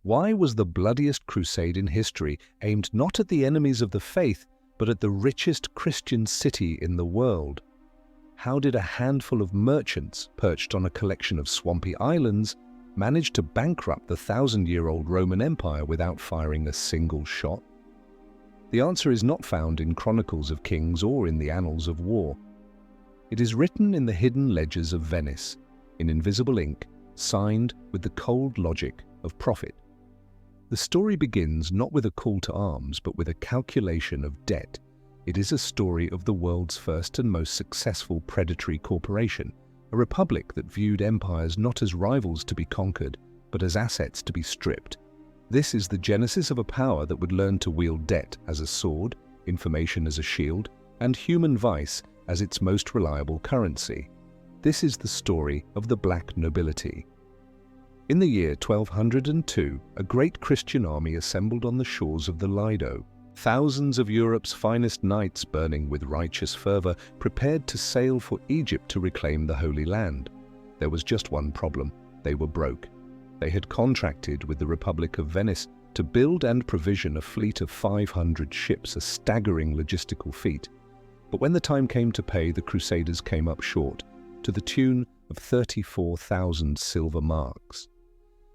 Why was the bloodiest crusade in history aimed not at the enemies of the faith, but at the richest Christian city in the world? How did a handful of merchants, perched on a collection of swampy islands, manage to bankrupt the thousand-year-old Roman Empire without firing a single shot? The answer is not found in chronicles of kings or in the annals of war. It is written in the hidden ledgers of Venice, in invisible ink, signed with the cold logic of profit. The story begins not with a call to arms, but with a calculation of debt. It is a story of the world's first and most successful predatory corporation, a republic that viewed empires not as rivals to be conquered, but as assets to be stripped. This is the genesis of a power that would learn to wield debt as a sword, information as a shield, and human vice as its most reliable currency. This is the story of the Black Nobility. In the year 1202, a great Christian army assembled on the shores of the Lido. Thousands of Europe's finest knights, burning with righteous fervor, prepared to sail for Egypt to reclaim the Holy Land. There was just one problem: they were broke. They had contracted with the Republic of Venice to build and provision a fleet of 500 ships, a staggering logistical feat. But when the time came to pay, the Crusaders came up short, to the tune of 34,000 silver marks.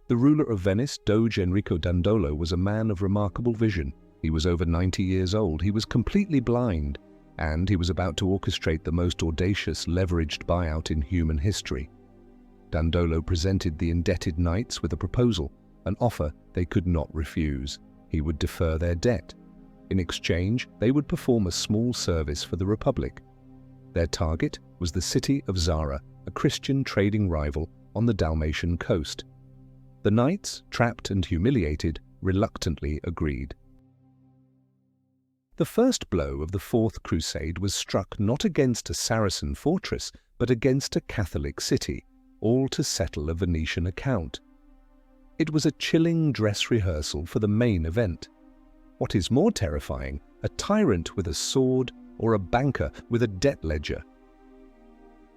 The ruler of Venice, Doge Enrico Dandolo, was a man of remarkable vision. He was over 90 years old, he was completely blind, and he was about to orchestrate the most audacious leveraged buyout in human history. Dandolo presented the indebted knights with a proposal, an offer they could not refuse. He would defer their debt. In exchange, they would perform a small service for the Republic. Their target was the city of Zara, a Christian trading rival on the Dalmatian coast. The knights, trapped and humiliated, reluctantly agreed. The first blow of the Fourth Crusade was struck not against a Saracen fortress, but against a Catholic city, all to settle a Venetian account. It was a chilling dress rehearsal for the main event. What is more terrifying, a tyrant with a sword or a banker with a debt ledger?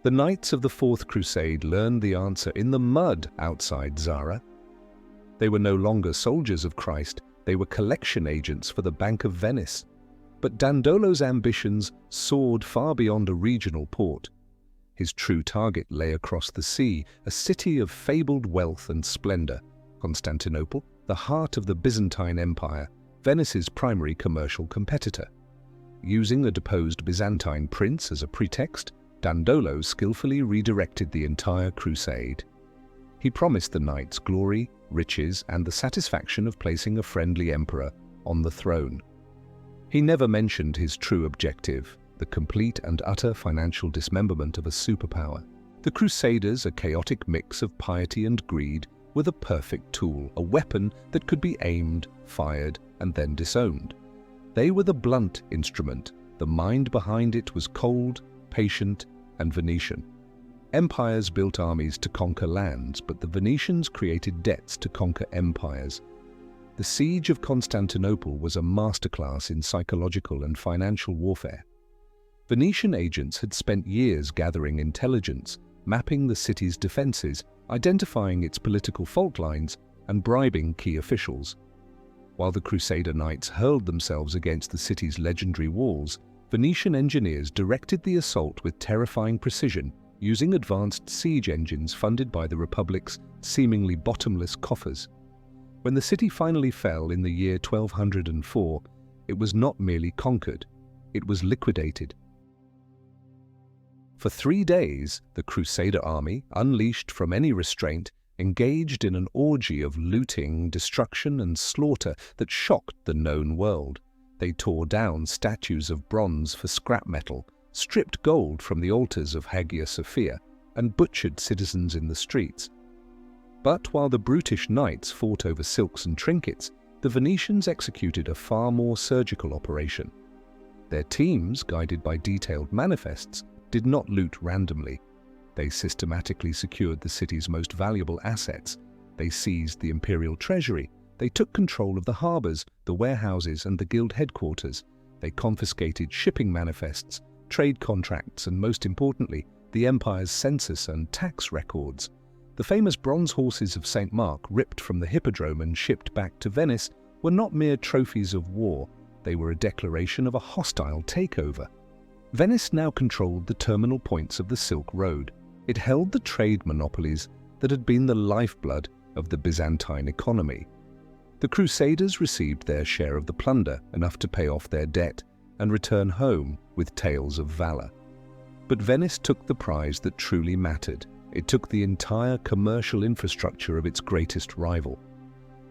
The knights of the Fourth Crusade learned the answer in the mud outside Zara. They were no longer soldiers of Christ, they were collection agents for the Bank of Venice. But Dandolo's ambitions soared far beyond a regional port. His true target lay across the sea, a city of fabled wealth and splendor, Constantinople, the heart of the Byzantine Empire, Venice's primary commercial competitor. Using the deposed Byzantine prince as a pretext, Dandolo skillfully redirected the entire crusade. He promised the knights glory, riches, and the satisfaction of placing a friendly emperor on the throne. He never mentioned his true objective, the complete and utter financial dismemberment of a superpower. The Crusaders, a chaotic mix of piety and greed, were the perfect tool, a weapon that could be aimed, fired, and then disowned. They were the blunt instrument. The mind behind it was cold, patient, and Venetian. Empires built armies to conquer lands, but the Venetians created debts to conquer empires. The siege of Constantinople was a masterclass in psychological and financial warfare. Venetian agents had spent years gathering intelligence, mapping the city's defenses, identifying its political fault lines, and bribing key officials. While the Crusader knights hurled themselves against the city's legendary walls, Venetian engineers directed the assault with terrifying precision, using advanced siege engines funded by the Republic's seemingly bottomless coffers. When the city finally fell in the year 1204, it was not merely conquered, it was liquidated. For 3 days, the Crusader army, unleashed from any restraint, engaged in an orgy of looting, destruction, and slaughter that shocked the known world. They tore down statues of bronze for scrap metal, stripped gold from the altars of Hagia Sophia, and butchered citizens in the streets. But while the brutish knights fought over silks and trinkets, the Venetians executed a far more surgical operation. Their teams, guided by detailed manifests, did not loot randomly. They systematically secured the city's most valuable assets. They seized the imperial treasury. They took control of the harbors, the warehouses, and the guild headquarters. They confiscated shipping manifests, trade contracts, and most importantly, the empire's census and tax records. The famous bronze horses of St. Mark, ripped from the hippodrome and shipped back to Venice, were not mere trophies of war, they were a declaration of a hostile takeover. Venice now controlled the terminal points of the Silk Road. It held the trade monopolies that had been the lifeblood of the Byzantine economy. The Crusaders received their share of the plunder, enough to pay off their debt, and return home with tales of valor. But Venice took the prize that truly mattered. It took the entire commercial infrastructure of its greatest rival.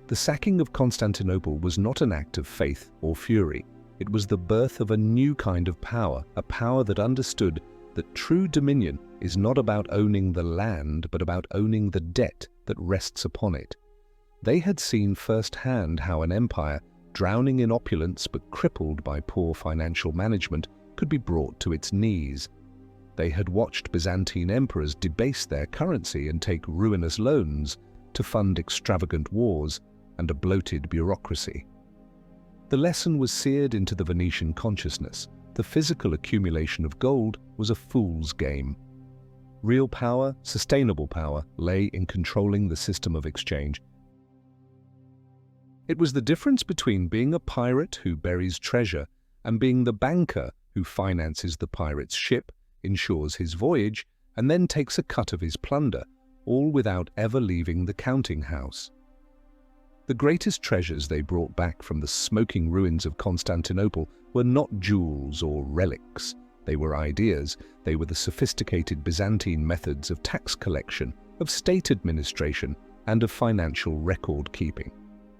The sacking of Constantinople was not an act of faith or fury. It was the birth of a new kind of power, a power that understood that true dominion is not about owning the land, but about owning the debt that rests upon it. They had seen firsthand how an empire, drowning in opulence but crippled by poor financial management, could be brought to its knees. They had watched Byzantine emperors debase their currency and take ruinous loans to fund extravagant wars and a bloated bureaucracy. The lesson was seared into the Venetian consciousness. The physical accumulation of gold was a fool's game. Real power, sustainable power, lay in controlling the system of exchange. It was the difference between being a pirate who buries treasure and being the banker who finances the pirate's ship, insures his voyage, and then takes a cut of his plunder, all without ever leaving the counting house. The greatest treasures they brought back from the smoking ruins of Constantinople were not jewels or relics. They were ideas. They were the sophisticated Byzantine methods of tax collection, of state administration, and of financial record-keeping.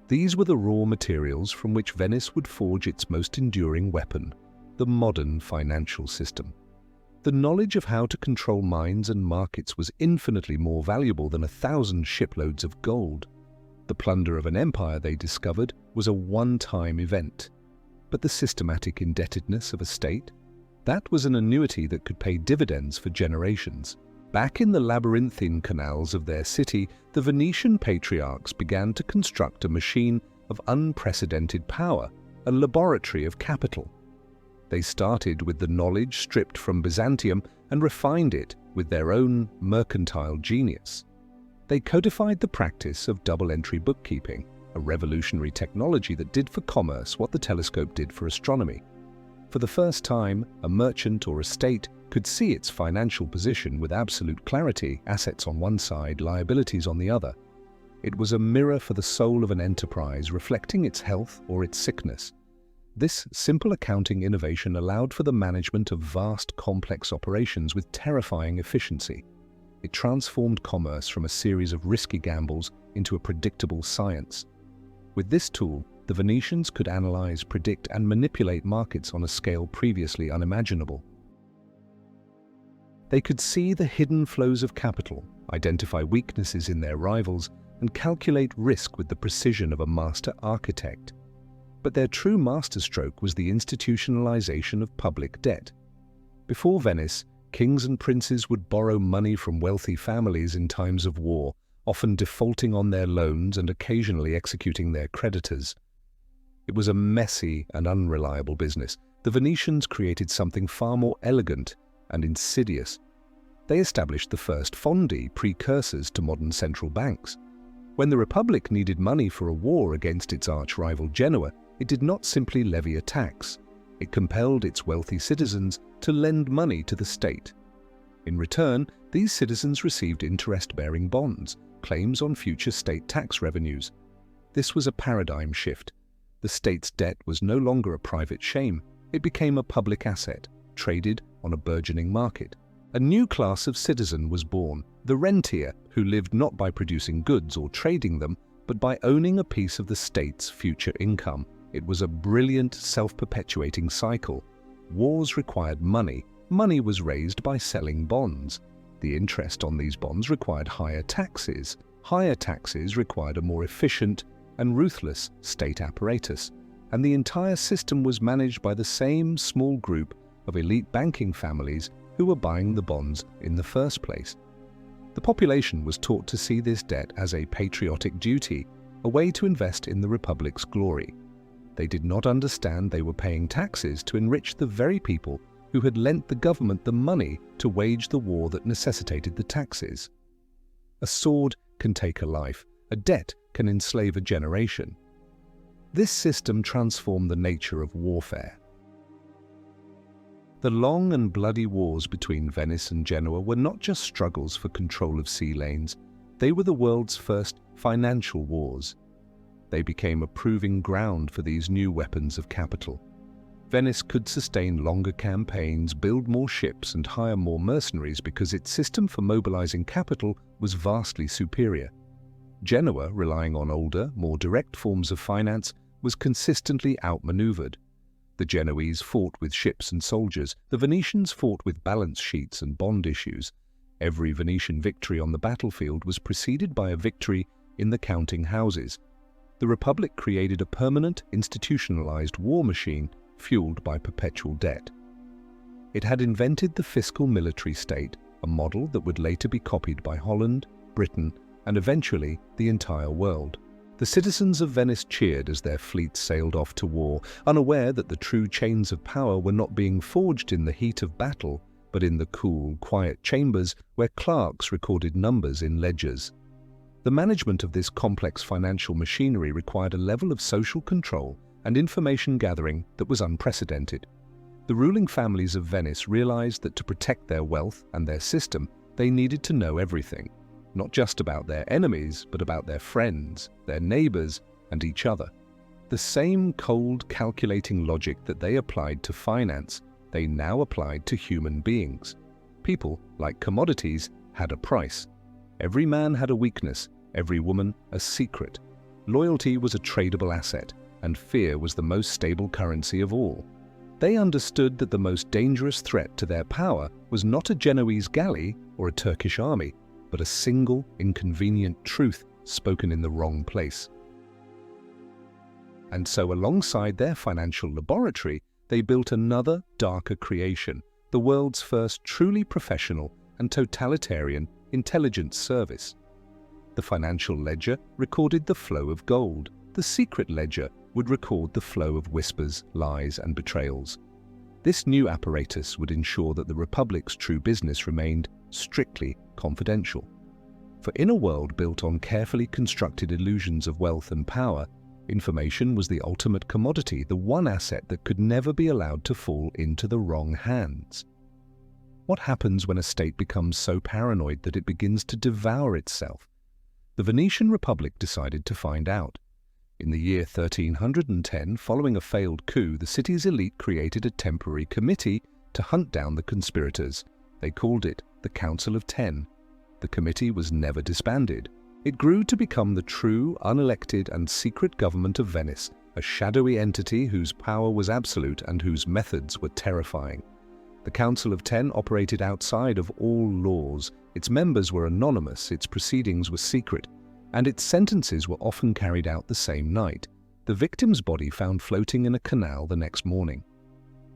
These were the raw materials from which Venice would forge its most enduring weapon, the modern financial system. The knowledge of how to control mines and markets was infinitely more valuable than 1,000 shiploads of gold. The plunder of an empire, they discovered, was a one-time event. But the systematic indebtedness of a state? That was an annuity that could pay dividends for generations. Back in the labyrinthine canals of their city, the Venetian patriarchs began to construct a machine of unprecedented power, a laboratory of capital. They started with the knowledge stripped from Byzantium and refined it with their own mercantile genius. They codified the practice of double-entry bookkeeping, a revolutionary technology that did for commerce what the telescope did for astronomy. For the first time, a merchant or a state could see its financial position with absolute clarity, assets on one side, liabilities on the other. It was a mirror for the soul of an enterprise, reflecting its health or its sickness. This simple accounting innovation allowed for the management of vast, complex operations with terrifying efficiency. It transformed commerce from a series of risky gambles into a predictable science. With this tool, the Venetians could analyze, predict, and manipulate markets on a scale previously unimaginable. They could see the hidden flows of capital, identify weaknesses in their rivals, and calculate risk with the precision of a master architect. But their true masterstroke was the institutionalization of public debt. Before Venice, kings and princes would borrow money from wealthy families in times of war, often defaulting on their loans and occasionally executing their creditors. It was a messy and unreliable business. The Venetians created something far more elegant and insidious. They established the first fondi, precursors to modern central banks. When the Republic needed money for a war against its arch-rival Genoa, it did not simply levy a tax. It compelled its wealthy citizens to lend money to the state. In return, these citizens received interest-bearing bonds, claims on future state tax revenues. This was a paradigm shift. The state's debt was no longer a private shame. It became a public asset, traded on a burgeoning market. A new class of citizen was born, the rentier, who lived not by producing goods or trading them, but by owning a piece of the state's future income. It was a brilliant, self-perpetuating cycle. Wars required money. Money was raised by selling bonds. The interest on these bonds required higher taxes. Higher taxes required a more efficient and ruthless state apparatus. And the entire system was managed by the same small group of elite banking families who were buying the bonds in the first place. The population was taught to see this debt as a patriotic duty, a way to invest in the Republic's glory. They did not understand they were paying taxes to enrich the very people who had lent the government the money to wage the war that necessitated the taxes. A sword can take a life. A debt can enslave a generation. This system transformed the nature of warfare. The long and bloody wars between Venice and Genoa were not just struggles for control of sea lanes. They were the world's first financial wars. They became a proving ground for these new weapons of capital. Venice could sustain longer campaigns, build more ships, and hire more mercenaries because its system for mobilizing capital was vastly superior. Genoa, relying on older, more direct forms of finance, was consistently outmaneuvered. The Genoese fought with ships and soldiers. The Venetians fought with balance sheets and bond issues. Every Venetian victory on the battlefield was preceded by a victory in the counting houses. The Republic created a permanent, institutionalized war machine fueled by perpetual debt. It had invented the fiscal military state, a model that would later be copied by Holland, Britain, and eventually the entire world. The citizens of Venice cheered as their fleets sailed off to war, unaware that the true chains of power were not being forged in the heat of battle, but in the cool, quiet chambers where clerks recorded numbers in ledgers. The management of this complex financial machinery required a level of social control and information gathering that was unprecedented. The ruling families of Venice realized that to protect their wealth and their system, they needed to know everything, not just about their enemies, but about their friends, their neighbors, and each other. The same cold, calculating logic that they applied to finance, they now applied to human beings. People, like commodities, had a price. Every man had a weakness, every woman a secret. Loyalty was a tradable asset, and fear was the most stable currency of all. They understood that the most dangerous threat to their power was not a Genoese galley or a Turkish army, but a single, inconvenient truth spoken in the wrong place. And so alongside their financial laboratory, they built another, darker creation, the world's first truly professional and totalitarian intelligence service. The financial ledger recorded the flow of gold. The secret ledger would record the flow of whispers, lies, and betrayals. This new apparatus would ensure that the Republic's true business remained strictly confidential. For in a world built on carefully constructed illusions of wealth and power, information was the ultimate commodity, the one asset that could never be allowed to fall into the wrong hands. What happens when a state becomes so paranoid that it begins to devour itself? The Venetian Republic decided to find out. In the year 1310, following a failed coup, the city's elite created a temporary committee to hunt down the conspirators. They called it the Council of Ten. The committee was never disbanded. It grew to become the true, unelected and secret government of Venice, a shadowy entity whose power was absolute and whose methods were terrifying. The Council of Ten operated outside of all laws. Its members were anonymous, its proceedings were secret, and its sentences were often carried out the same night. The victim's body found floating in a canal the next morning.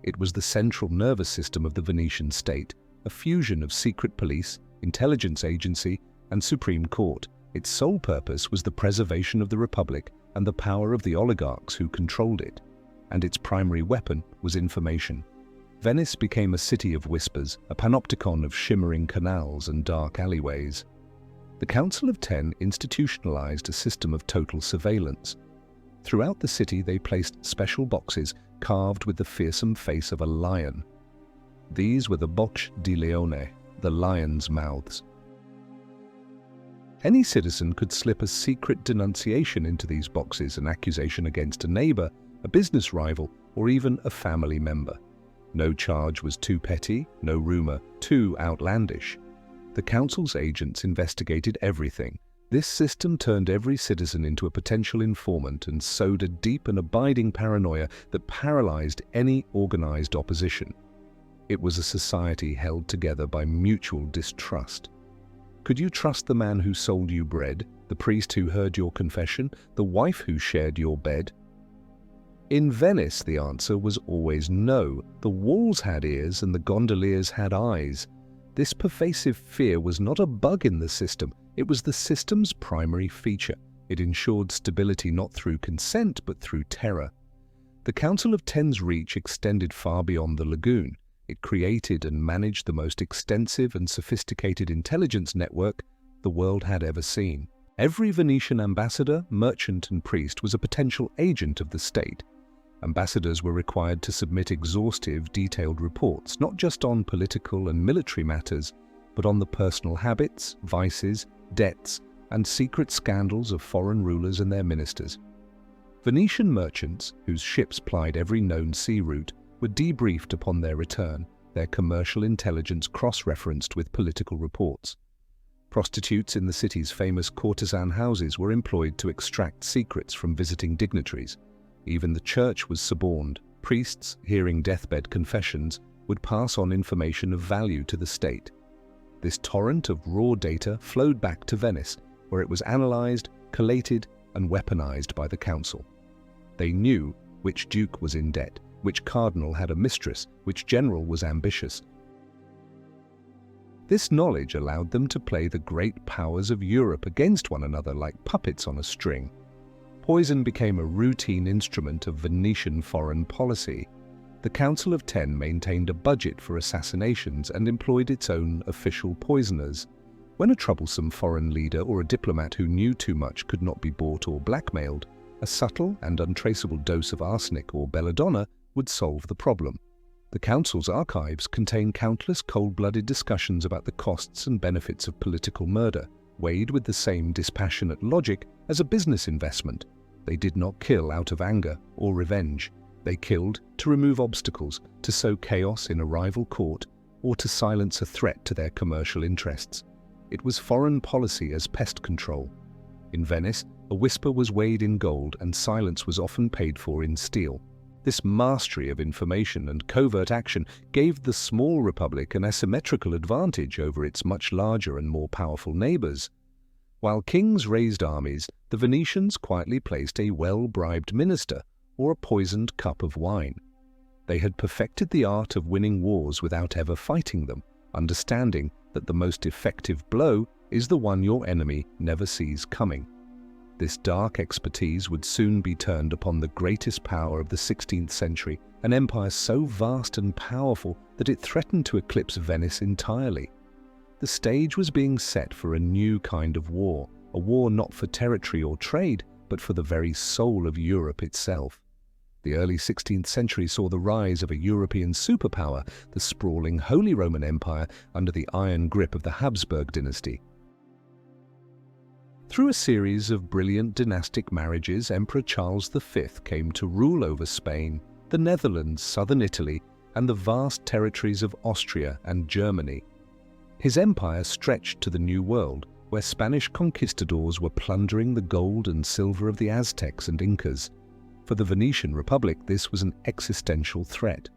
It was the central nervous system of the Venetian state, a fusion of secret police, intelligence agency, and supreme court. Its sole purpose was the preservation of the Republic and the power of the oligarchs who controlled it, and its primary weapon was information. Venice became a city of whispers, a panopticon of shimmering canals and dark alleyways. The Council of Ten institutionalized a system of total surveillance. Throughout the city they placed special boxes carved with the fearsome face of a lion. These were the bocche di leone, the lion's mouths. Any citizen could slip a secret denunciation into these boxes, an accusation against a neighbor, a business rival, or even a family member. No charge was too petty, no rumor too outlandish. The council's agents investigated everything. This system turned every citizen into a potential informant and sowed a deep and abiding paranoia that paralyzed any organized opposition. It was a society held together by mutual distrust. Could you trust the man who sold you bread, the priest who heard your confession, the wife who shared your bed? In Venice, the answer was always no. The walls had ears and the gondoliers had eyes. This pervasive fear was not a bug in the system, it was the system's primary feature. It ensured stability not through consent but through terror. The Council of Ten's reach extended far beyond the lagoon. It created and managed the most extensive and sophisticated intelligence network the world had ever seen. Every Venetian ambassador, merchant, and priest was a potential agent of the state. Ambassadors were required to submit exhaustive, detailed reports, not just on political and military matters, but on the personal habits, vices, debts, and secret scandals of foreign rulers and their ministers. Venetian merchants, whose ships plied every known sea route, were debriefed upon their return, their commercial intelligence cross-referenced with political reports. Prostitutes in the city's famous courtesan houses were employed to extract secrets from visiting dignitaries. Even the church was suborned. Priests, hearing deathbed confessions, would pass on information of value to the state. This torrent of raw data flowed back to Venice, where it was analyzed, collated, and weaponized by the council. They knew which duke was in debt, which cardinal had a mistress, which general was ambitious. This knowledge allowed them to play the great powers of Europe against one another like puppets on a string. Poison became a routine instrument of Venetian foreign policy. The Council of Ten maintained a budget for assassinations and employed its own official poisoners. When a troublesome foreign leader or a diplomat who knew too much could not be bought or blackmailed, a subtle and untraceable dose of arsenic or belladonna would solve the problem. The Council's archives contain countless cold-blooded discussions about the costs and benefits of political murder, weighed with the same dispassionate logic as a business investment. They did not kill out of anger or revenge. They killed to remove obstacles, to sow chaos in a rival court, or to silence a threat to their commercial interests. It was foreign policy as pest control. In Venice, a whisper was weighed in gold and silence was often paid for in steel. This mastery of information and covert action gave the small republic an asymmetrical advantage over its much larger and more powerful neighbors. While kings raised armies, the Venetians quietly placed a well-bribed minister or a poisoned cup of wine. They had perfected the art of winning wars without ever fighting them, understanding that the most effective blow is the one your enemy never sees coming. This dark expertise would soon be turned upon the greatest power of the 16th century, an empire so vast and powerful that it threatened to eclipse Venice entirely. The stage was being set for a new kind of war, a war not for territory or trade, but for the very soul of Europe itself. The early 16th century saw the rise of a European superpower, the sprawling Holy Roman Empire under the iron grip of the Habsburg dynasty. Through a series of brilliant dynastic marriages, Emperor Charles V came to rule over Spain, the Netherlands, southern Italy, and the vast territories of Austria and Germany. His empire stretched to the New World, where Spanish conquistadors were plundering the gold and silver of the Aztecs and Incas. For the Venetian Republic, this was an existential threat.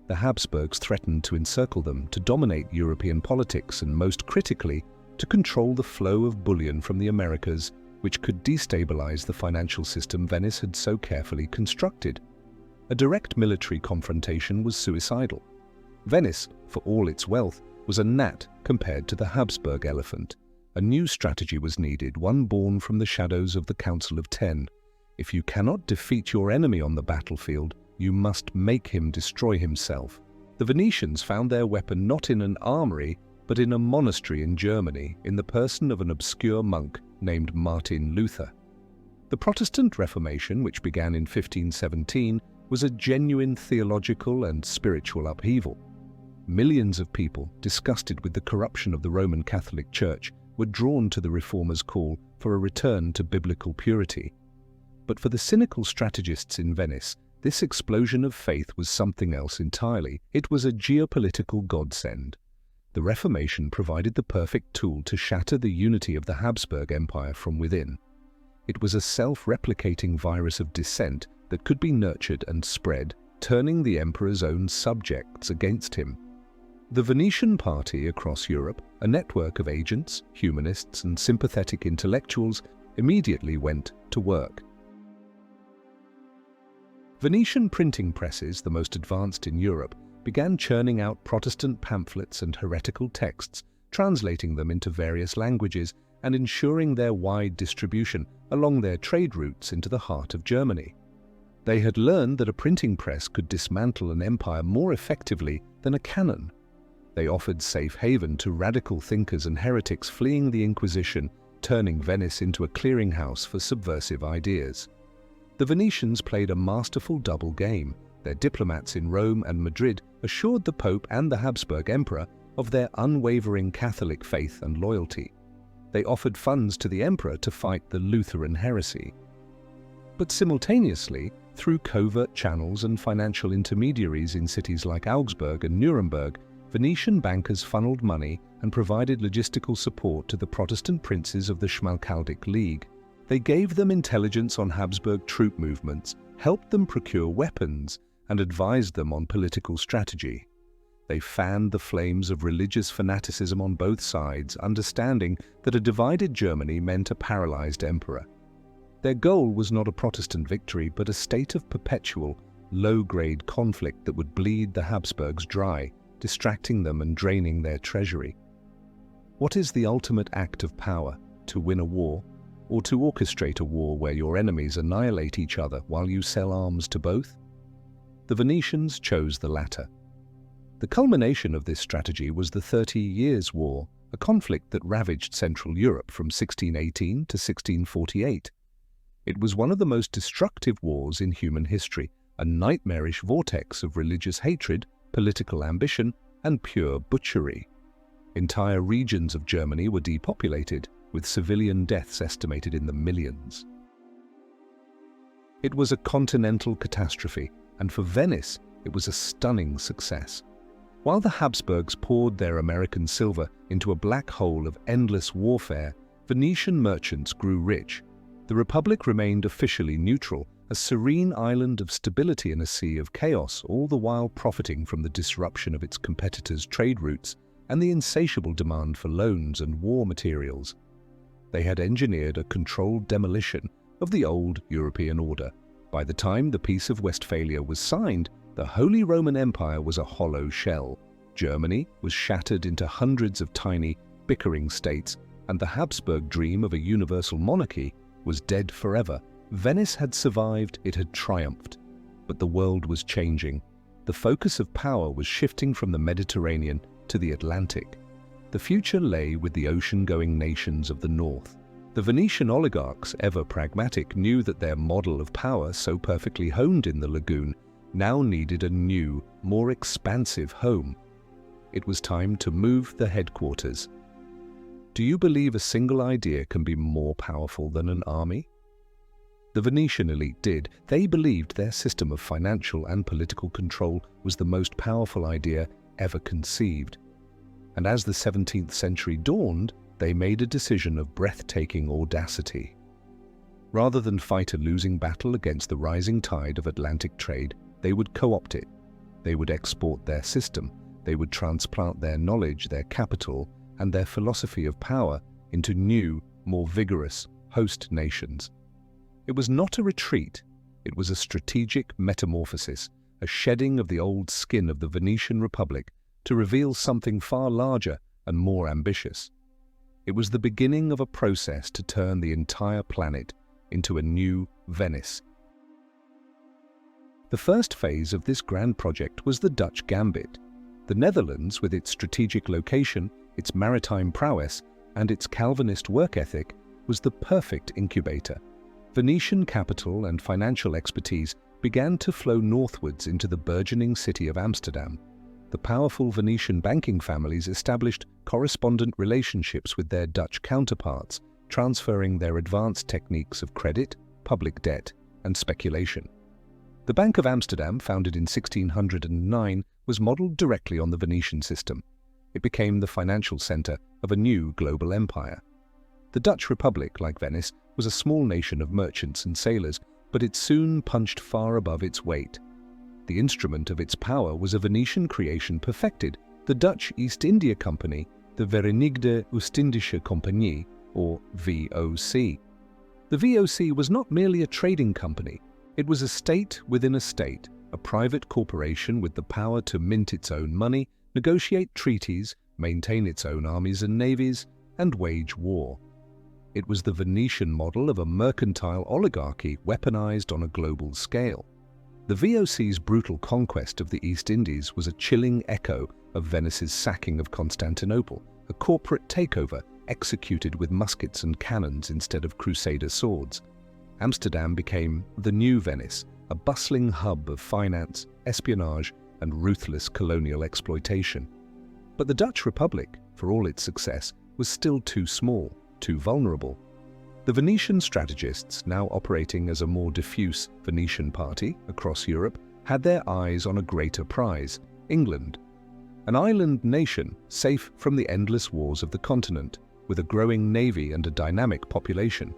The Habsburgs threatened to encircle them, to dominate European politics, and most critically, to control the flow of bullion from the Americas, which could destabilize the financial system Venice had so carefully constructed. A direct military confrontation was suicidal. Venice, for all its wealth, was a gnat compared to the Habsburg elephant. A new strategy was needed, one born from the shadows of the Council of Ten. If you cannot defeat your enemy on the battlefield, you must make him destroy himself. The Venetians found their weapon not in an armory, but in a monastery in Germany, in the person of an obscure monk named Martin Luther. The Protestant Reformation, which began in 1517, was a genuine theological and spiritual upheaval. Millions of people, disgusted with the corruption of the Roman Catholic Church, were drawn to the Reformers' call for a return to biblical purity. But for the cynical strategists in Venice, this explosion of faith was something else entirely. It was a geopolitical godsend. The Reformation provided the perfect tool to shatter the unity of the Habsburg Empire from within. It was a self-replicating virus of dissent that could be nurtured and spread, turning the emperor's own subjects against him. The Venetian party across Europe, a network of agents, humanists, and sympathetic intellectuals, immediately went to work. Venetian printing presses, the most advanced in Europe, began churning out Protestant pamphlets and heretical texts, translating them into various languages and ensuring their wide distribution along their trade routes into the heart of Germany. They had learned that a printing press could dismantle an empire more effectively than a cannon. They offered safe haven to radical thinkers and heretics fleeing the Inquisition, turning Venice into a clearinghouse for subversive ideas. The Venetians played a masterful double game. Their diplomats in Rome and Madrid assured the Pope and the Habsburg Emperor of their unwavering Catholic faith and loyalty. They offered funds to the Emperor to fight the Lutheran heresy. But simultaneously, through covert channels and financial intermediaries in cities like Augsburg and Nuremberg, Venetian bankers funneled money and provided logistical support to the Protestant princes of the Schmalkaldic League. They gave them intelligence on Habsburg troop movements, helped them procure weapons, and advised them on political strategy. They fanned the flames of religious fanaticism on both sides, understanding that a divided Germany meant a paralyzed emperor. Their goal was not a Protestant victory, but a state of perpetual, low-grade conflict that would bleed the Habsburgs dry, distracting them and draining their treasury. What is the ultimate act of power? To win a war, or to orchestrate a war where your enemies annihilate each other while you sell arms to both? The Venetians chose the latter. The culmination of this strategy was the 30 Years' War, a conflict that ravaged Central Europe from 1618 to 1648. It was one of the most destructive wars in human history, a nightmarish vortex of religious hatred, political ambition, and pure butchery. Entire regions of Germany were depopulated, with civilian deaths estimated in the millions. It was a continental catastrophe, and for Venice, it was a stunning success. While the Habsburgs poured their American silver into a black hole of endless warfare, Venetian merchants grew rich. The Republic remained officially neutral, a serene island of stability in a sea of chaos, all the while profiting from the disruption of its competitors' trade routes and the insatiable demand for loans and war materials. They had engineered a controlled demolition of the old European order. By the time the Peace of Westphalia was signed, the Holy Roman Empire was a hollow shell. Germany was shattered into hundreds of tiny, bickering states, and the Habsburg dream of a universal monarchy was dead forever. Venice had survived, it had triumphed. But the world was changing. The focus of power was shifting from the Mediterranean to the Atlantic. The future lay with the ocean-going nations of the north. The Venetian oligarchs, ever pragmatic, knew that their model of power, so perfectly honed in the lagoon, now needed a new, more expansive home. It was time to move the headquarters. Do you believe a single idea can be more powerful than an army? The Venetian elite did. They believed their system of financial and political control was the most powerful idea ever conceived. And as the 17th century dawned, they made a decision of breathtaking audacity. Rather than fight a losing battle against the rising tide of Atlantic trade, they would co-opt it. They would export their system. They would transplant their knowledge, their capital, and their philosophy of power into new, more vigorous host nations. It was not a retreat. It was a strategic metamorphosis, a shedding of the old skin of the Venetian Republic to reveal something far larger and more ambitious. It was the beginning of a process to turn the entire planet into a new Venice. The first phase of this grand project was the Dutch Gambit. The Netherlands, with its strategic location, its maritime prowess, and its Calvinist work ethic, was the perfect incubator. Venetian capital and financial expertise began to flow northwards into the burgeoning city of Amsterdam. The powerful Venetian banking families established correspondent relationships with their Dutch counterparts, transferring their advanced techniques of credit, public debt, and speculation. The Bank of Amsterdam, founded in 1609, was modeled directly on the Venetian system. It became the financial center of a new global empire. The Dutch Republic, like Venice, was a small nation of merchants and sailors, but it soon punched far above its weight. The instrument of its power was a Venetian creation perfected, the Dutch East India Company, the Verenigde Oostindische Compagnie, or VOC. The VOC was not merely a trading company. It was a state within a state, a private corporation with the power to mint its own money, negotiate treaties, maintain its own armies and navies, and wage war. It was the Venetian model of a mercantile oligarchy weaponized on a global scale. The VOC's brutal conquest of the East Indies was a chilling echo of Venice's sacking of Constantinople, a corporate takeover executed with muskets and cannons instead of crusader swords. Amsterdam became the new Venice, a bustling hub of finance, espionage, and ruthless colonial exploitation. But the Dutch Republic, for all its success, was still too small, too vulnerable. The Venetian strategists, now operating as a more diffuse Venetian party across Europe, had their eyes on a greater prize, England. An island nation, safe from the endless wars of the continent, with a growing navy and a dynamic population.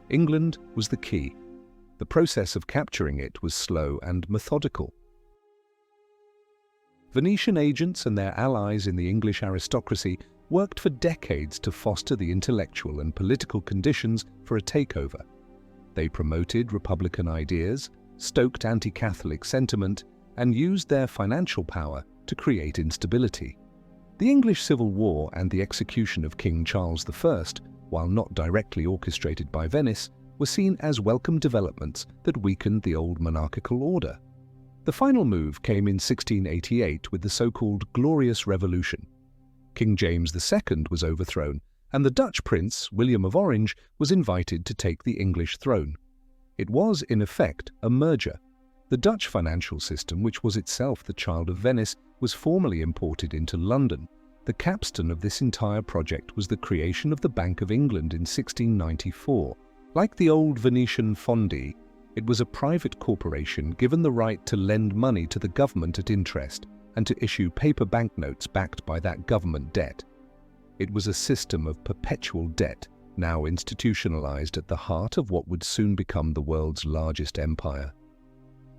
England was the key. The process of capturing it was slow and methodical. Venetian agents and their allies in the English aristocracy worked for decades to foster the intellectual and political conditions for a takeover. They promoted republican ideas, stoked anti-Catholic sentiment, and used their financial power to create instability. The English Civil War and the execution of King Charles I, while not directly orchestrated by Venice, were seen as welcome developments that weakened the old monarchical order. The final move came in 1688 with the so-called Glorious Revolution. King James II was overthrown, and the Dutch prince, William of Orange, was invited to take the English throne. It was, in effect, a merger. The Dutch financial system, which was itself the child of Venice, was formally imported into London. The capstone of this entire project was the creation of the Bank of England in 1694. Like the old Venetian fondi, it was a private corporation given the right to lend money to the government at interest and to issue paper banknotes backed by that government debt. It was a system of perpetual debt, now institutionalized at the heart of what would soon become the world's largest empire.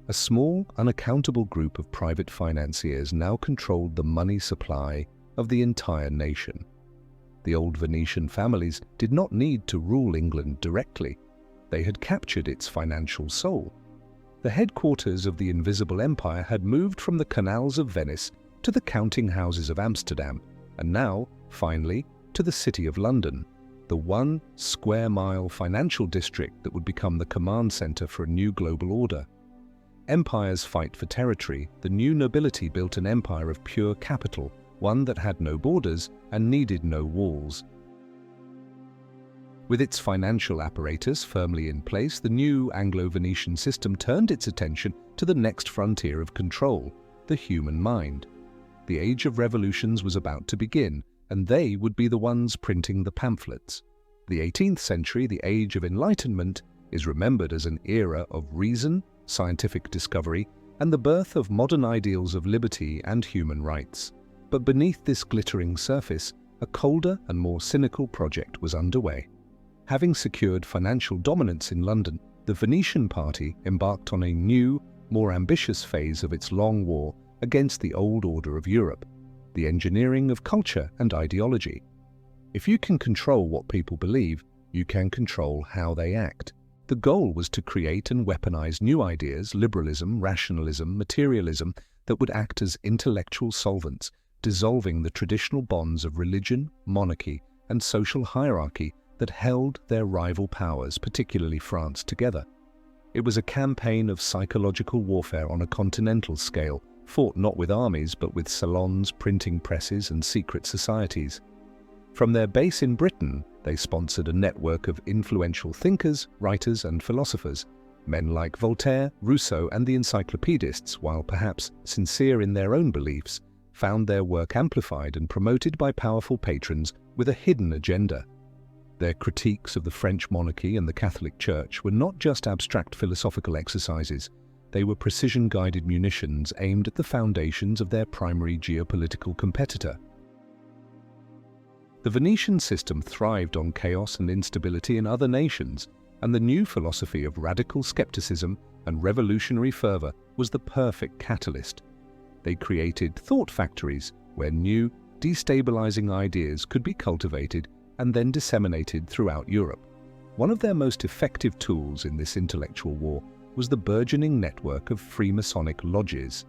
A small, unaccountable group of private financiers now controlled the money supply of the entire nation. The old Venetian families did not need to rule England directly. They had captured its financial soul. The headquarters of the Invisible Empire had moved from the canals of Venice to the counting houses of Amsterdam, and now, finally, to the City of London, the 1 square mile financial district that would become the command center for a new global order. Empires fight for territory. The new nobility built an empire of pure capital, one that had no borders and needed no walls. With its financial apparatus firmly in place, the new Anglo-Venetian system turned its attention to the next frontier of control, the human mind. The age of revolutions was about to begin, and they would be the ones printing the pamphlets. The 18th century, the Age of Enlightenment, is remembered as an era of reason, scientific discovery, and the birth of modern ideals of liberty and human rights. But beneath this glittering surface, a colder and more cynical project was underway. Having secured financial dominance in London, the Venetian party embarked on a new, more ambitious phase of its long war against the old order of Europe, the engineering of culture and ideology. If you can control what people believe, you can control how they act. The goal was to create and weaponize new ideas, liberalism, rationalism, materialism, that would act as intellectual solvents, dissolving the traditional bonds of religion, monarchy, and social hierarchy that held their rival powers, particularly France, together. It was a campaign of psychological warfare on a continental scale, fought not with armies but with salons, printing presses, and secret societies. From their base in Britain, they sponsored a network of influential thinkers, writers, and philosophers. Men like Voltaire, Rousseau, and the encyclopedists, while perhaps sincere in their own beliefs, found their work amplified and promoted by powerful patrons with a hidden agenda. Their critiques of the French monarchy and the Catholic Church were not just abstract philosophical exercises, they were precision-guided munitions aimed at the foundations of their primary geopolitical competitor. The Venetian system thrived on chaos and instability in other nations, and the new philosophy of radical skepticism and revolutionary fervor was the perfect catalyst. They created thought factories where new, destabilizing ideas could be cultivated and then disseminated throughout Europe. One of their most effective tools in this intellectual war was the burgeoning network of Freemasonic lodges.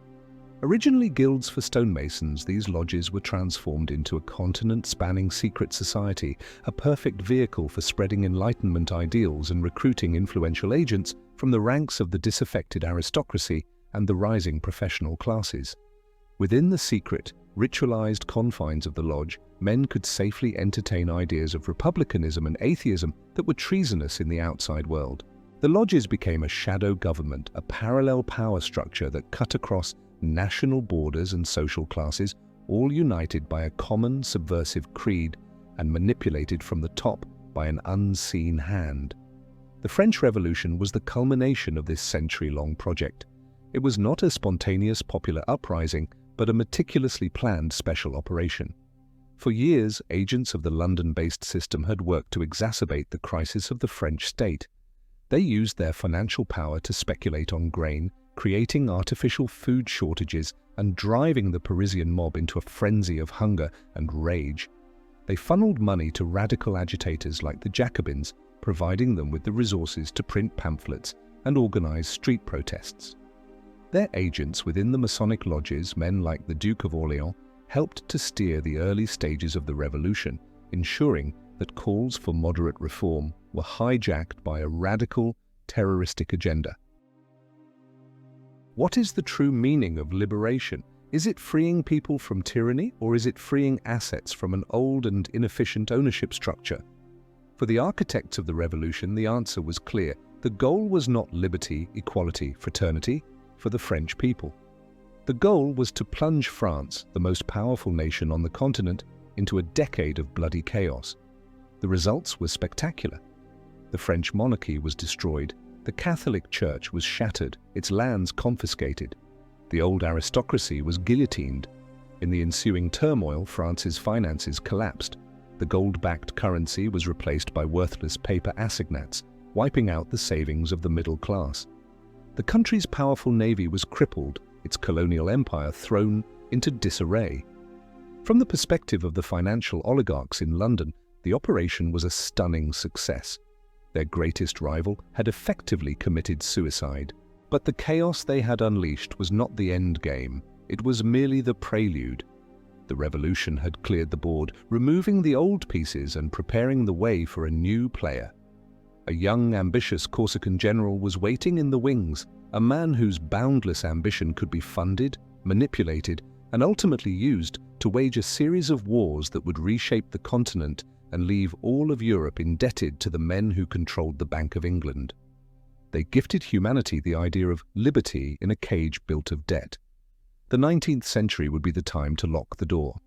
Originally guilds for stonemasons, these lodges were transformed into a continent-spanning secret society, a perfect vehicle for spreading Enlightenment ideals and recruiting influential agents from the ranks of the disaffected aristocracy and the rising professional classes. Within the secret, ritualized confines of the lodge, men could safely entertain ideas of republicanism and atheism that were treasonous in the outside world. The lodges became a shadow government, a parallel power structure that cut across national borders and social classes, all united by a common subversive creed and manipulated from the top by an unseen hand. The French Revolution was the culmination of this century-long project. It was not a spontaneous popular uprising, but a meticulously planned special operation. For years, agents of the London-based system had worked to exacerbate the crisis of the French state. They used their financial power to speculate on grain, creating artificial food shortages and driving the Parisian mob into a frenzy of hunger and rage. They funneled money to radical agitators like the Jacobins, providing them with the resources to print pamphlets and organize street protests. Their agents within the Masonic lodges, men like the Duke of Orleans, helped to steer the early stages of the revolution, ensuring that calls for moderate reform were hijacked by a radical, terroristic agenda. What is the true meaning of liberation? Is it freeing people from tyranny, or is it freeing assets from an old and inefficient ownership structure? For the architects of the revolution, the answer was clear. The goal was not liberty, equality, fraternity for the French people. The goal was to plunge France, the most powerful nation on the continent, into a decade of bloody chaos. The results were spectacular. The French monarchy was destroyed, the Catholic Church was shattered, its lands confiscated. The old aristocracy was guillotined. In the ensuing turmoil, France's finances collapsed. The gold-backed currency was replaced by worthless paper assignats, wiping out the savings of the middle class. The country's powerful navy was crippled, its colonial empire thrown into disarray. From the perspective of the financial oligarchs in London, the operation was a stunning success. Their greatest rival had effectively committed suicide. But the chaos they had unleashed was not the end game, it was merely the prelude. The revolution had cleared the board, removing the old pieces and preparing the way for a new player. A young, ambitious Corsican general was waiting in the wings, a man whose boundless ambition could be funded, manipulated, and ultimately used to wage a series of wars that would reshape the continent and leave all of Europe indebted to the men who controlled the Bank of England. They gifted humanity the idea of liberty in a cage built of debt. The 19th century would be the time to lock the door.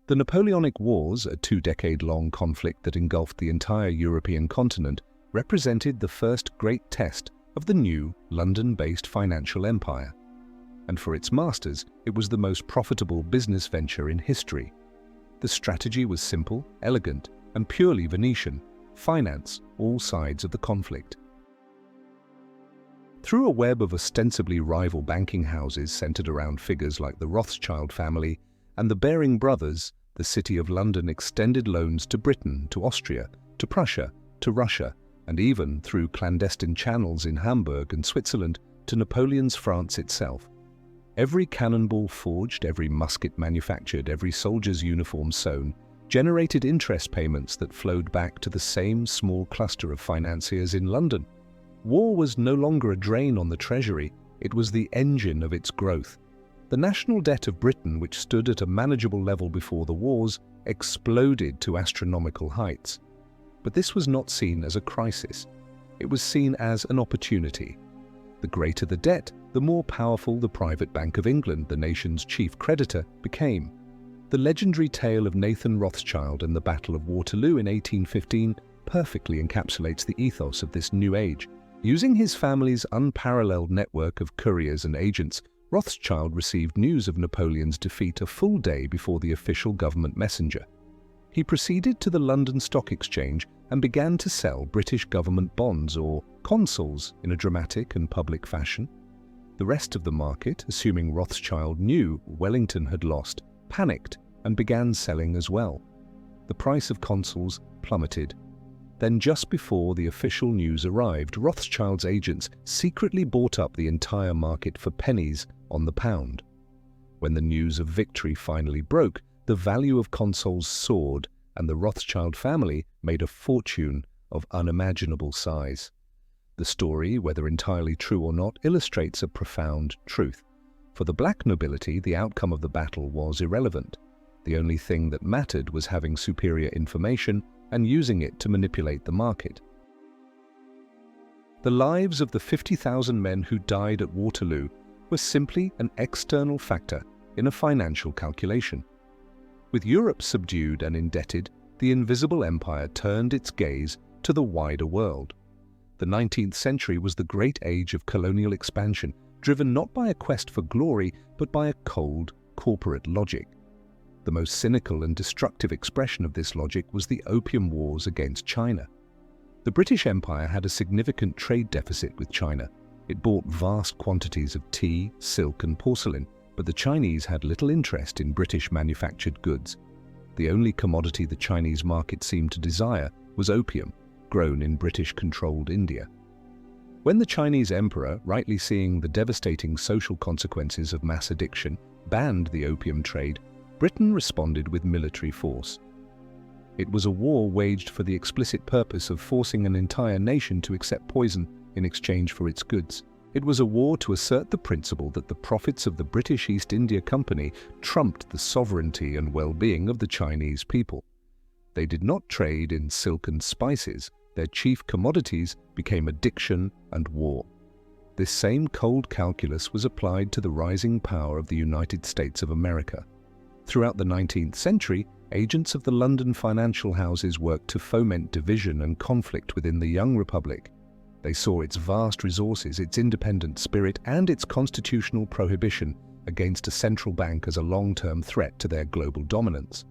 The Napoleonic Wars, a 2-decade-long conflict that engulfed the entire European continent, represented the first great test of the new London-based financial empire. And for its masters, it was the most profitable business venture in history. The strategy was simple, elegant, and purely Venetian: finance all sides of the conflict. Through a web of ostensibly rival banking houses centered around figures like the Rothschild family and the Baring brothers, the City of London extended loans to Britain, to Austria, to Prussia, to Russia, and even through clandestine channels in Hamburg and Switzerland to Napoleon's France itself. Every cannonball forged, every musket manufactured, every soldier's uniform sewn, generated interest payments that flowed back to the same small cluster of financiers in London. War was no longer a drain on the treasury, it was the engine of its growth. The national debt of Britain, which stood at a manageable level before the wars, exploded to astronomical heights. But this was not seen as a crisis. It was seen as an opportunity. The greater the debt, the more powerful the private Bank of England, the nation's chief creditor, became. The legendary tale of Nathan Rothschild and the Battle of Waterloo in 1815 perfectly encapsulates the ethos of this new age. Using his family's unparalleled network of couriers and agents, Rothschild received news of Napoleon's defeat a full day before the official government messenger. He proceeded to the London Stock Exchange and began to sell British government bonds, or consols, in a dramatic and public fashion. The rest of the market, assuming Rothschild knew Wellington had lost, panicked and began selling as well. The price of consols plummeted. Then, just before the official news arrived, Rothschild's agents secretly bought up the entire market for pennies on the pound. When the news of victory finally broke, the value of consols soared, and the Rothschild family made a fortune of unimaginable size. The story, whether entirely true or not, illustrates a profound truth. For the black nobility, the outcome of the battle was irrelevant. The only thing that mattered was having superior information and using it to manipulate the market. The lives of the 50,000 men who died at Waterloo were simply an external factor in a financial calculation. With Europe subdued and indebted, the invisible empire turned its gaze to the wider world. The 19th century was the great age of colonial expansion, driven not by a quest for glory, but by a cold, corporate logic. The most cynical and destructive expression of this logic was the Opium Wars against China. The British Empire had a significant trade deficit with China. It bought vast quantities of tea, silk and porcelain, but the Chinese had little interest in British manufactured goods. The only commodity the Chinese market seemed to desire was opium, grown in British-controlled India. When the Chinese emperor, rightly seeing the devastating social consequences of mass addiction, banned the opium trade, Britain responded with military force. It was a war waged for the explicit purpose of forcing an entire nation to accept poison in exchange for its goods. It was a war to assert the principle that the profits of the British East India Company trumped the sovereignty and well-being of the Chinese people. They did not trade in silk and spices. Their chief commodities became addiction and war. This same cold calculus was applied to the rising power of the United States of America. Throughout the 19th century, agents of the London financial houses worked to foment division and conflict within the young republic. They saw its vast resources, its independent spirit, and its constitutional prohibition against a central bank as a long-term threat to their global dominance.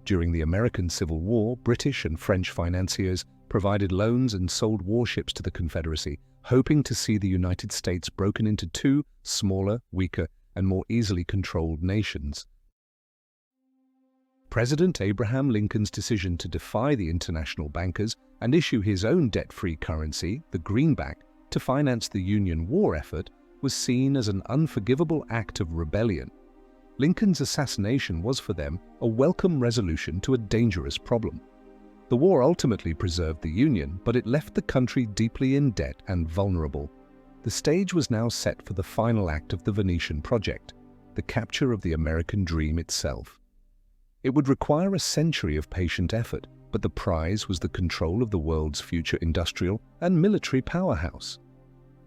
During the American Civil War, British and French financiers provided loans and sold warships to the Confederacy, hoping to see the United States broken into two smaller, weaker, and more easily controlled nations. President Abraham Lincoln's decision to defy the international bankers and issue his own debt-free currency, the greenback, to finance the Union war effort was seen as an unforgivable act of rebellion. Lincoln's assassination was for them a welcome resolution to a dangerous problem. The war ultimately preserved the Union, but it left the country deeply in debt and vulnerable. The stage was now set for the final act of the Venetian project, the capture of the American dream itself. It would require a century of patient effort, but the prize was the control of the world's future industrial and military powerhouse.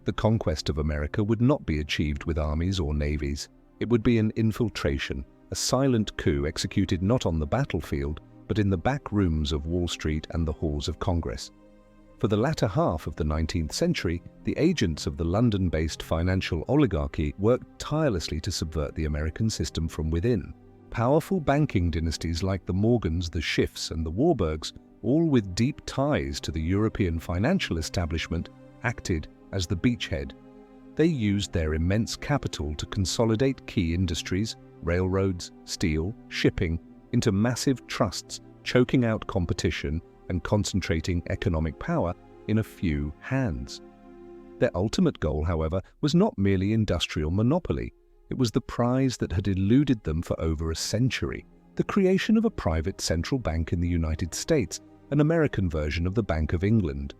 The conquest of America would not be achieved with armies or navies. It would be an infiltration, a silent coup executed not on the battlefield, but in the back rooms of Wall Street and the halls of Congress. For the latter half of the 19th century, the agents of the London-based financial oligarchy worked tirelessly to subvert the American system from within. Powerful banking dynasties like the Morgans, the Schiffs, and the Warburgs, all with deep ties to the European financial establishment, acted as the beachhead. They used their immense capital to consolidate key industries, railroads, steel, shipping, into massive trusts, choking out competition and concentrating economic power in a few hands. Their ultimate goal, however, was not merely industrial monopoly. It was the prize that had eluded them for over a century, the creation of a private central bank in the United States, an American version of the Bank of England.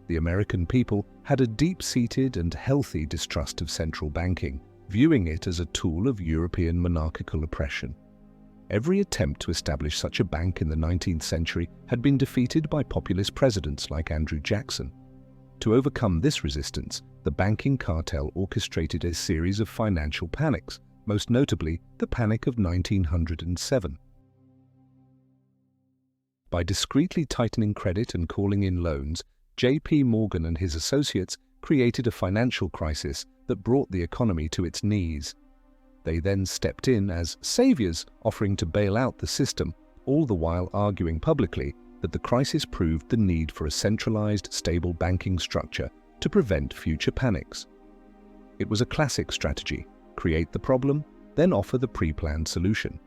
The American people had a deep-seated and healthy distrust of central banking, viewing it as a tool of European monarchical oppression. Every attempt to establish such a bank in the 19th century had been defeated by populist presidents like Andrew Jackson. To overcome this resistance, the banking cartel orchestrated a series of financial panics, most notably the Panic of 1907. By discreetly tightening credit and calling in loans, J.P. Morgan and his associates created a financial crisis that brought the economy to its knees. They then stepped in as saviors, offering to bail out the system, all the while arguing publicly that the crisis proved the need for a centralized, stable banking structure to prevent future panics. It was a classic strategy: create the problem, then offer the pre-planned solution.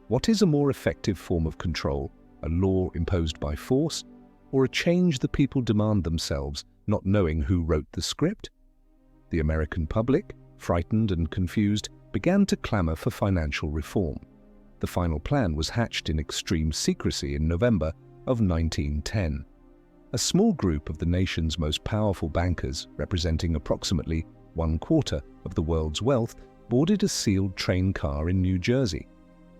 What is a more effective form of control, a law imposed by force, or a change the people demand themselves, not knowing who wrote the script? The American public, frightened and confused, began to clamor for financial reform. The final plan was hatched in extreme secrecy in November of 1910. A small group of the nation's most powerful bankers, representing approximately 1/4 of the world's wealth, boarded a sealed train car in New Jersey.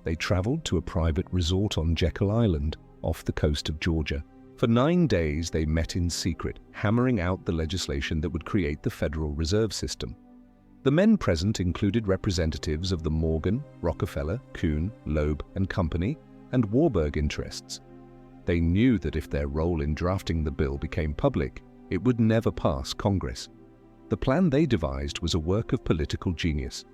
They traveled to a private resort on Jekyll Island, off the coast of Georgia. For 9 days, they met in secret, hammering out the legislation that would create the Federal Reserve System. The men present included representatives of the Morgan, Rockefeller, Kuhn, Loeb and Company, and Warburg interests. They knew that if their role in drafting the bill became public, it would never pass Congress. The plan they devised was a work of political genius.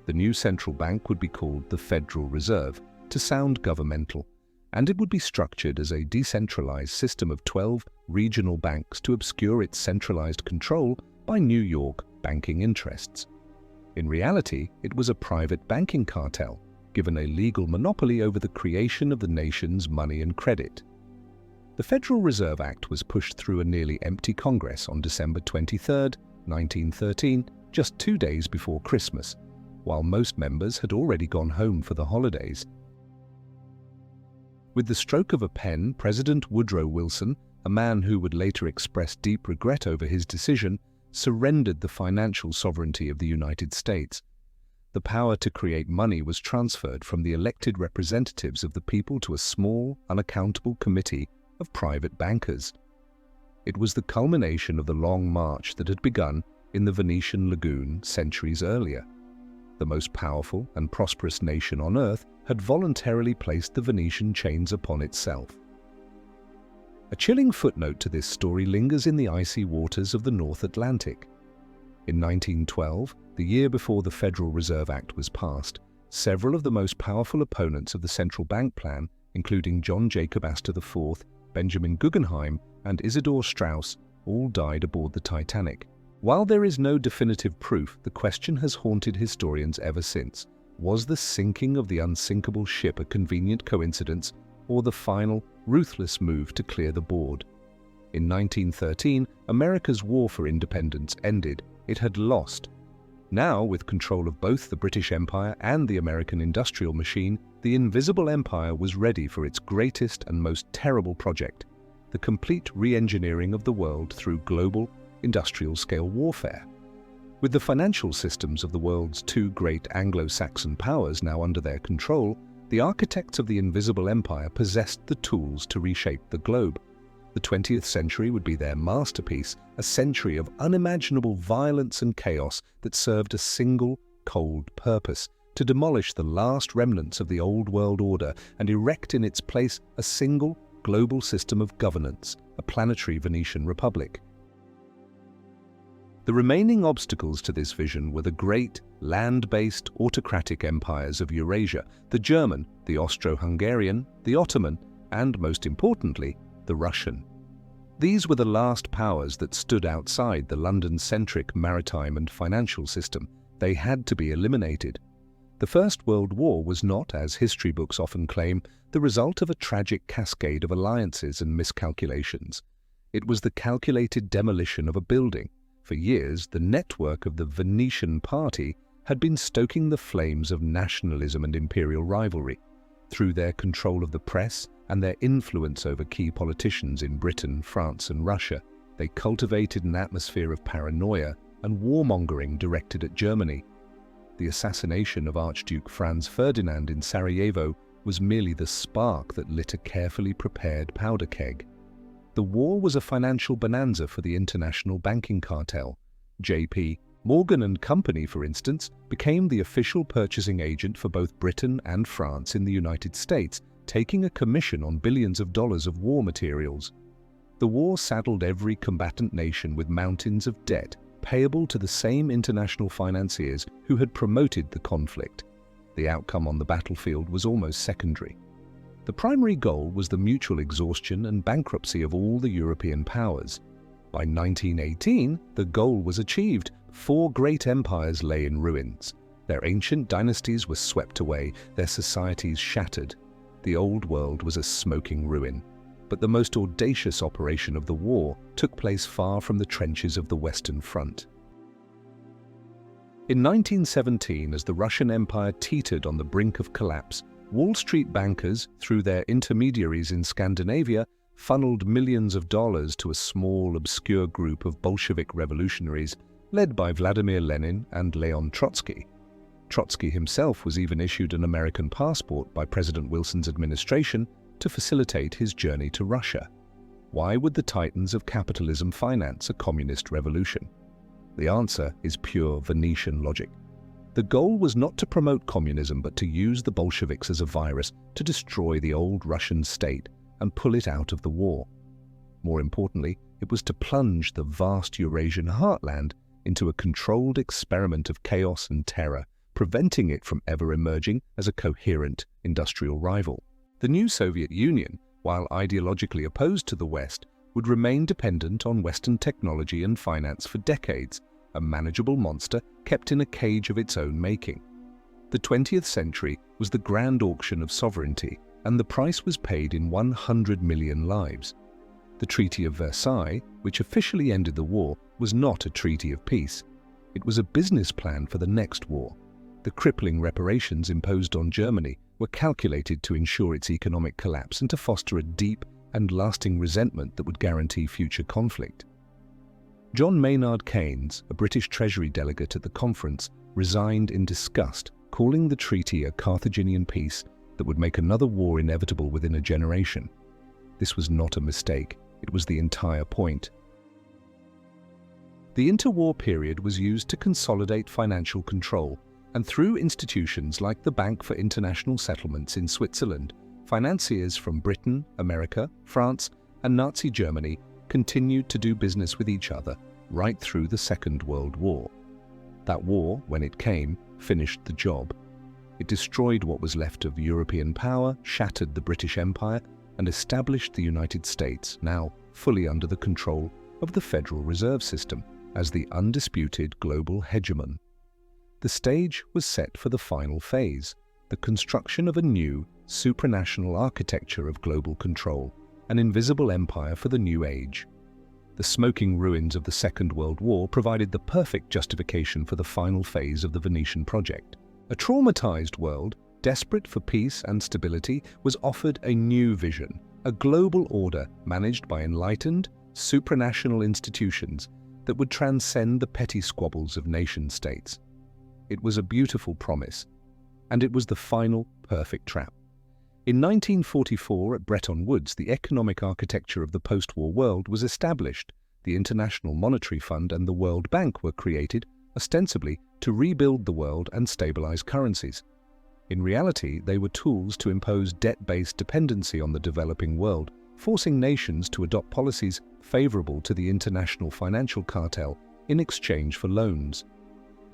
The new central bank would be called the Federal Reserve, to sound governmental, and it would be structured as a decentralized system of 12 regional banks to obscure its centralized control by New York banking interests. In reality, it was a private banking cartel, given a legal monopoly over the creation of the nation's money and credit. The Federal Reserve Act was pushed through a nearly empty Congress on December 23, 1913, just 2 days before Christmas, while most members had already gone home for the holidays. With the stroke of a pen, President Woodrow Wilson, a man who would later express deep regret over his decision, surrendered the financial sovereignty of the United States. The power to create money was transferred from the elected representatives of the people to a small, unaccountable committee of private bankers. It was the culmination of the long march that had begun in the Venetian lagoon centuries earlier. The most powerful and prosperous nation on earth had voluntarily placed the Venetian chains upon itself. A chilling footnote to this story lingers in the icy waters of the North Atlantic. In 1912, the year before the Federal Reserve Act was passed, several of the most powerful opponents of the central bank plan, including John Jacob Astor IV, Benjamin Guggenheim, and Isidor Straus, all died aboard the Titanic. While there is no definitive proof, the question has haunted historians ever since. Was the sinking of the unsinkable ship a convenient coincidence, or the final, ruthless move to clear the board? In 1913, America's war for independence ended. It had lost. Now, with control of both the British Empire and the American industrial machine, the Invisible Empire was ready for its greatest and most terrible project, the complete re-engineering of the world through global, industrial-scale warfare. With the financial systems of the world's 2 great Anglo-Saxon powers now under their control, the architects of the Invisible Empire possessed the tools to reshape the globe. The 20th century would be their masterpiece, a century of unimaginable violence and chaos that served a single, cold purpose: to demolish the last remnants of the old world order and erect in its place a single, global system of governance, a planetary Venetian republic. The remaining obstacles to this vision were the great, land-based, autocratic empires of Eurasia, the German, the Austro-Hungarian, the Ottoman, and, most importantly, the Russian. These were the last powers that stood outside the London-centric maritime and financial system. They had to be eliminated. The First World War was not, as history books often claim, the result of a tragic cascade of alliances and miscalculations. It was the calculated demolition of a building. For years, the network of the Venetian Party had been stoking the flames of nationalism and imperial rivalry. Through their control of the press and their influence over key politicians in Britain, France, and Russia, they cultivated an atmosphere of paranoia and warmongering directed at Germany. The assassination of Archduke Franz Ferdinand in Sarajevo was merely the spark that lit a carefully prepared powder keg. The war was a financial bonanza for the international banking cartel. J.P. Morgan and Company, for instance, became the official purchasing agent for both Britain and France in the United States, taking a commission on billions of dollars of war materials. The war saddled every combatant nation with mountains of debt, payable to the same international financiers who had promoted the conflict. The outcome on the battlefield was almost secondary. The primary goal was the mutual exhaustion and bankruptcy of all the European powers. By 1918, the goal was achieved. 4 great empires lay in ruins. Their ancient dynasties were swept away, their societies shattered. The old world was a smoking ruin. But the most audacious operation of the war took place far from the trenches of the Western Front. In 1917, as the Russian Empire teetered on the brink of collapse, Wall Street bankers, through their intermediaries in Scandinavia, funneled millions of dollars to a small, obscure group of Bolshevik revolutionaries led by Vladimir Lenin and Leon Trotsky. Trotsky himself was even issued an American passport by President Wilson's administration to facilitate his journey to Russia. Why would the titans of capitalism finance a communist revolution? The answer is pure Venetian logic. The goal was not to promote communism, but to use the Bolsheviks as a virus to destroy the old Russian state and pull it out of the war. More importantly, it was to plunge the vast Eurasian heartland into a controlled experiment of chaos and terror, preventing it from ever emerging as a coherent industrial rival. The new Soviet Union, while ideologically opposed to the West, would remain dependent on Western technology and finance for decades, a manageable monster kept in a cage of its own making. The 20th century was the grand auction of sovereignty, and the price was paid in 100 million lives. The Treaty of Versailles, which officially ended the war, was not a treaty of peace. It was a business plan for the next war. The crippling reparations imposed on Germany were calculated to ensure its economic collapse and to foster a deep and lasting resentment that would guarantee future conflict. John Maynard Keynes, a British Treasury delegate at the conference, resigned in disgust, calling the treaty a Carthaginian peace that would make another war inevitable within a generation. This was not a mistake, it was the entire point. The interwar period was used to consolidate financial control, and through institutions like the Bank for International Settlements in Switzerland, financiers from Britain, America, France, and Nazi Germany continued to do business with each other right through the Second World War. That war, when it came, finished the job. It destroyed what was left of European power, shattered the British Empire, and established the United States, now fully under the control of the Federal Reserve System, as the undisputed global hegemon. The stage was set for the final phase, the construction of a new, supranational architecture of global control, an invisible empire for the new age. The smoking ruins of the Second World War provided the perfect justification for the final phase of the Venetian project. A traumatized world, desperate for peace and stability, was offered a new vision, a global order managed by enlightened, supranational institutions that would transcend the petty squabbles of nation-states. It was a beautiful promise, and it was the final perfect trap. In 1944, at Bretton Woods, the economic architecture of the post-war world was established. The International Monetary Fund and the World Bank were created, ostensibly to rebuild the world and stabilize currencies. In reality, they were tools to impose debt-based dependency on the developing world, forcing nations to adopt policies favorable to the international financial cartel in exchange for loans.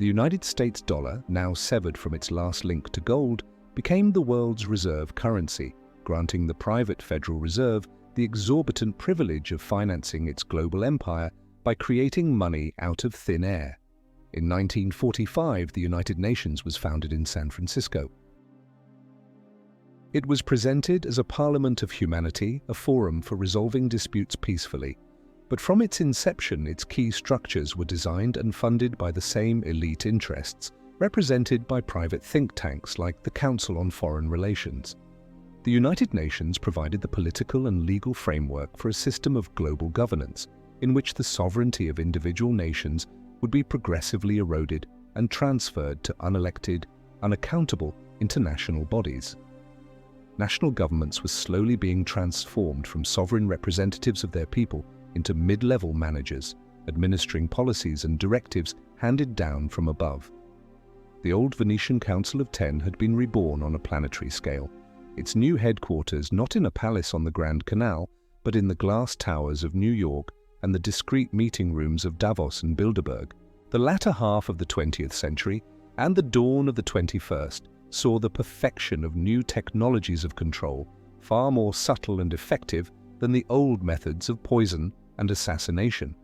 The United States dollar, now severed from its last link to gold, became the world's reserve currency, granting the private Federal Reserve the exorbitant privilege of financing its global empire by creating money out of thin air. In 1945, the United Nations was founded in San Francisco. It was presented as a parliament of humanity, a forum for resolving disputes peacefully. But from its inception, its key structures were designed and funded by the same elite interests, represented by private think tanks like the Council on Foreign Relations. The United Nations provided the political and legal framework for a system of global governance, in which the sovereignty of individual nations would be progressively eroded and transferred to unelected, unaccountable international bodies. National governments were slowly being transformed from sovereign representatives of their people into mid-level managers, administering policies and directives handed down from above. The old Venetian Council of Ten had been reborn on a planetary scale, its new headquarters not in a palace on the Grand Canal, but in the glass towers of New York and the discreet meeting rooms of Davos and Bilderberg. The latter half of the 20th century and the dawn of the 21st saw the perfection of new technologies of control, far more subtle and effective than the old methods of poison and assassination.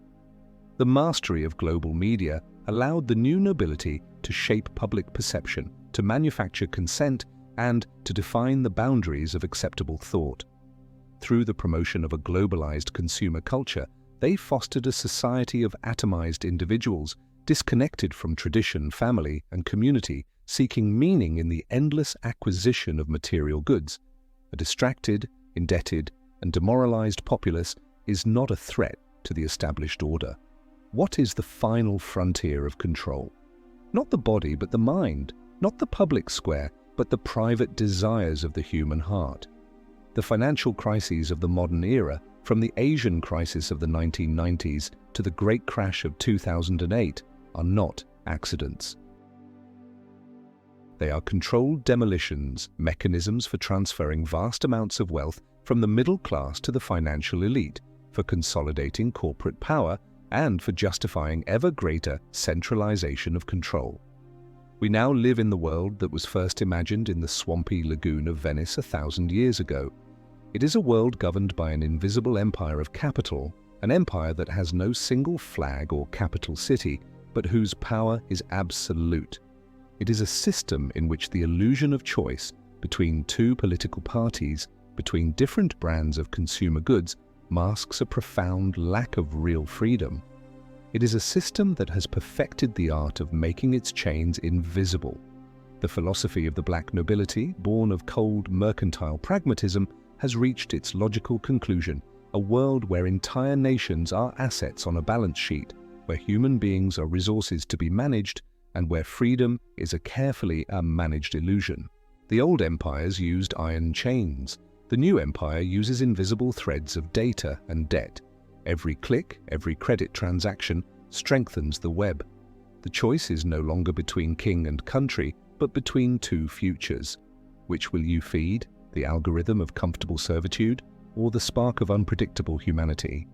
The mastery of global media allowed the new nobility to shape public perception, to manufacture consent, and to define the boundaries of acceptable thought. Through the promotion of a globalized consumer culture, they fostered a society of atomized individuals, disconnected from tradition, family, and community, seeking meaning in the endless acquisition of material goods. A distracted, indebted, and demoralized populace is not a threat to the established order. What is the final frontier of control? Not the body, but the mind. Not the public square, but the private desires of the human heart. The financial crises of the modern era, from the Asian crisis of the 1990s to the Great Crash of 2008, are not accidents. They are controlled demolitions, mechanisms for transferring vast amounts of wealth from the middle class to the financial elite, for consolidating corporate power, and for justifying ever greater centralization of control. We now live in the world that was first imagined in the swampy lagoon of Venice 1,000 years ago. It is a world governed by an invisible empire of capital, an empire that has no single flag or capital city, but whose power is absolute. It is a system in which the illusion of choice between two political parties, between different brands of consumer goods, masks a profound lack of real freedom. It is a system that has perfected the art of making its chains invisible. The philosophy of the Black Nobility, born of cold mercantile pragmatism, has reached its logical conclusion: a world where entire nations are assets on a balance sheet, where human beings are resources to be managed, and where freedom is a carefully managed illusion. The old empires used iron chains. The new empire uses invisible threads of data and debt. Every click, every credit transaction strengthens the web. The choice is no longer between king and country, but between two futures. Which will you feed? The algorithm of comfortable servitude, or the spark of unpredictable humanity?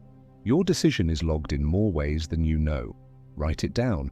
Your decision is logged in more ways than you know. Write it down.